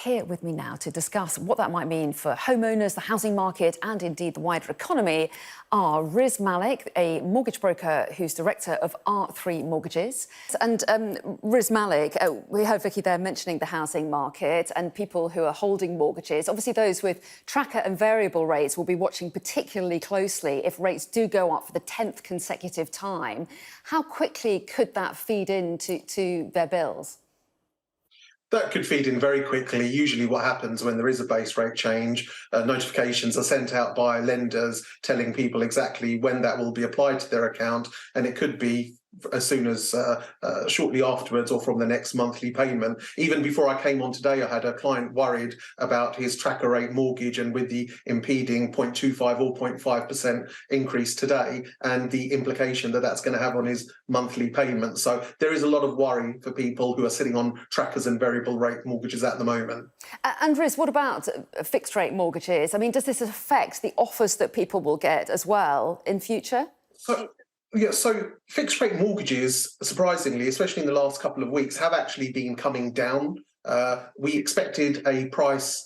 Here with me now to discuss what that might mean for homeowners, the housing market and indeed the wider economy are Riz Malik, a mortgage broker who's director of R3 Mortgages. And Riz Malik, we heard Vicky there mentioning the housing market and people who are holding mortgages. Obviously those with tracker and variable rates will be watching particularly closely if rates do go up for the 10th consecutive time. How quickly could that feed into their bills? That could feed in very quickly. Usually what happens when there is a base rate change, notifications are sent out by lenders telling people exactly when that will be applied to their account, and it could be as soon as shortly afterwards or from the next monthly payment. Even before I came on today, I had a client worried about his tracker rate mortgage and with the impeding 0.25 or 0.5% increase today and the implication that that's going to have on his monthly payment. So there is a lot of worry for people who are sitting on trackers and variable rate mortgages at the moment. And Riz, what about fixed rate mortgages? I mean, does this affect the offers that people will get as well in future? So fixed rate mortgages, surprisingly, especially in the last couple of weeks, have actually been coming down. We expected a price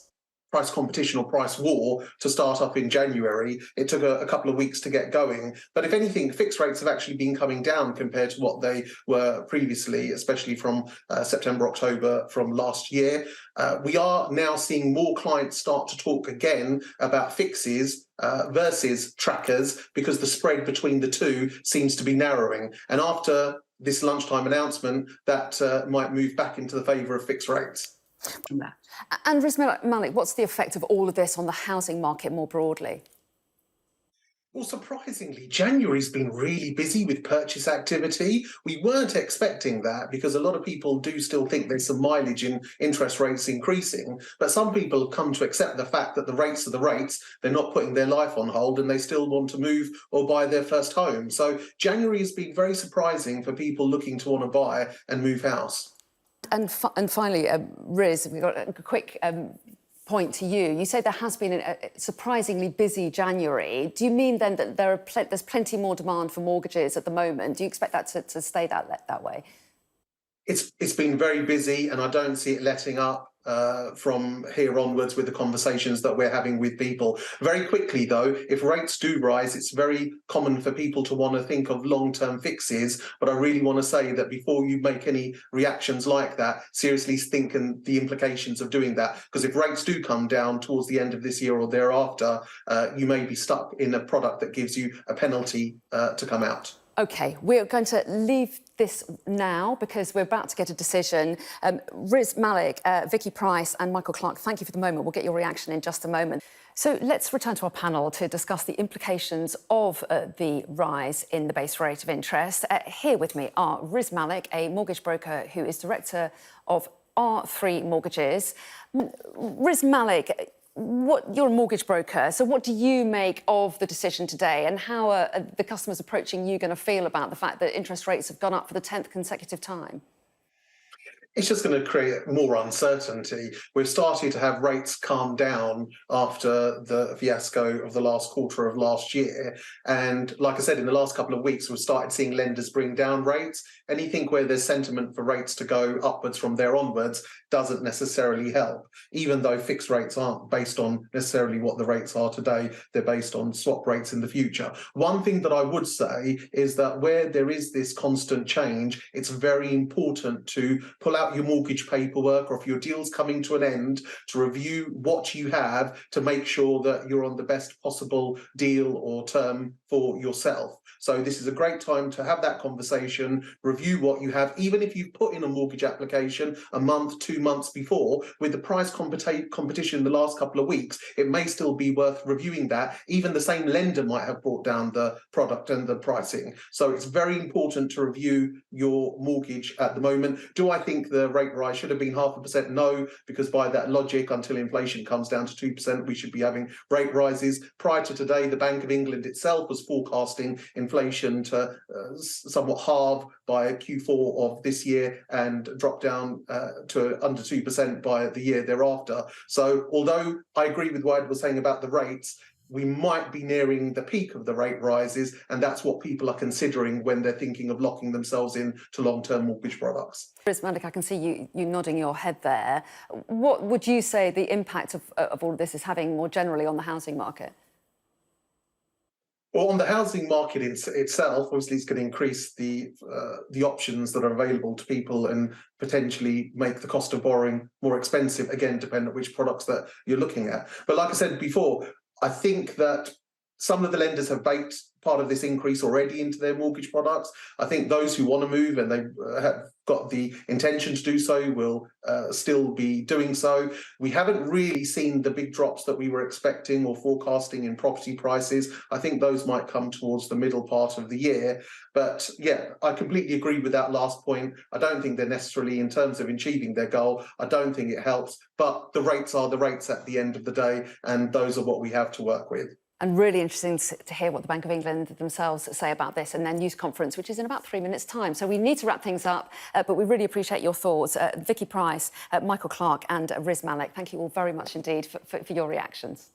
competition or price war to start up in January. It took a couple of weeks to get going. But if anything, fixed rates have actually been coming down compared to what they were previously, especially from September, October from last year. We are now seeing more clients start to talk again about fixes versus trackers because the spread between the two seems to be narrowing. And after this lunchtime announcement, that might move back into the favour of fixed rates. And Riz Malik, what's the effect of all of this on the housing market more broadly? Well, surprisingly, January's been really busy with purchase activity. We weren't expecting that because a lot of people do still think there's some mileage in interest rates increasing. But some people have come to accept the fact that the rates are the rates. They're not putting their life on hold and they still want to move or buy their first home. So January has been very surprising for people looking to want to buy and move house. And finally, Riz, we've got a quick point to you. You say there has been a surprisingly busy January. Do you mean then that there's plenty more demand for mortgages at the moment? Do you expect that to stay that way? It's been very busy and I don't see it letting up from here onwards with the conversations that we're having with people. Very quickly, though, if rates do rise, it's very common for people to want to think of long-term fixes. But I really want to say that before you make any reactions like that, seriously think and the implications of doing that. Because if rates do come down towards the end of this year or thereafter, you may be stuck in a product that gives you a penalty to come out. OK, we're going to leave this now because we're about to get a decision. Riz Malik, Vicky Price and Michael Clark, thank you for the moment. We'll get your reaction in just a moment. So let's return to our panel to discuss the implications of the rise in the base rate of interest. Here with me are Riz Malik, a mortgage broker who is director of R3 Mortgages. Riz Malik, you're a mortgage broker, so what do you make of the decision today and how are the customers approaching you going to feel about the fact that interest rates have gone up for the 10th consecutive time? It's just going to create more uncertainty. We've started to have rates calm down after the fiasco of the last quarter of last year. And like I said, in the last couple of weeks, we've started seeing lenders bring down rates. Anything where there's sentiment for rates to go upwards from there onwards doesn't necessarily help, even though fixed rates aren't based on necessarily what the rates are today. They're based on swap rates in the future. One thing that I would say is that where there is this constant change, it's very important to pull out your mortgage paperwork, or if your deal's coming to an end, to review what you have to make sure that you're on the best possible deal or term for yourself. So this is a great time to have that conversation, review what you have, even if you've put in a mortgage application a month, 2 months before. With the price competition the last couple of weeks, it may still be worth reviewing that. Even the same lender might have brought down the product and the pricing. So it's very important to review your mortgage at the moment. Do I think the rate rise should have been 0.5%? No, because by that logic, until inflation comes down to 2%, we should be having rate rises. Prior to today, the Bank of England itself was forecasting inflation to somewhat halve by Q4 of this year and drop down to under 2% by the year thereafter. So although I agree with what Ed was saying about the rates, we might be nearing the peak of the rate rises, and that's what people are considering when they're thinking of locking themselves in to long-term mortgage products. Riz Malik, I can see you nodding your head there. What would you say the impact of all of this is having more generally on the housing market? Well, on the housing market itself, obviously, it's going to increase the options that are available to people and potentially make the cost of borrowing more expensive. Again, depending on which products that you're looking at. But like I said before, I think that some of the lenders have baked part of this increase already into their mortgage products. I think those who want to move and they have got the intention to do so will still be doing so. We haven't really seen the big drops that we were expecting or forecasting in property prices. I think those might come towards the middle part of the year. But yeah, I completely agree with that last point. I don't think they're necessarily, in terms of achieving their goal, I don't think it helps. But the rates are the rates at the end of the day, and those are what we have to work with. And really interesting to hear what the Bank of England themselves say about this in their news conference, which is in about 3 minutes' time. So we need to wrap things up, but we really appreciate your thoughts. Vicky Price, Michael Clark and Riz Malik, thank you all very much indeed for your reactions.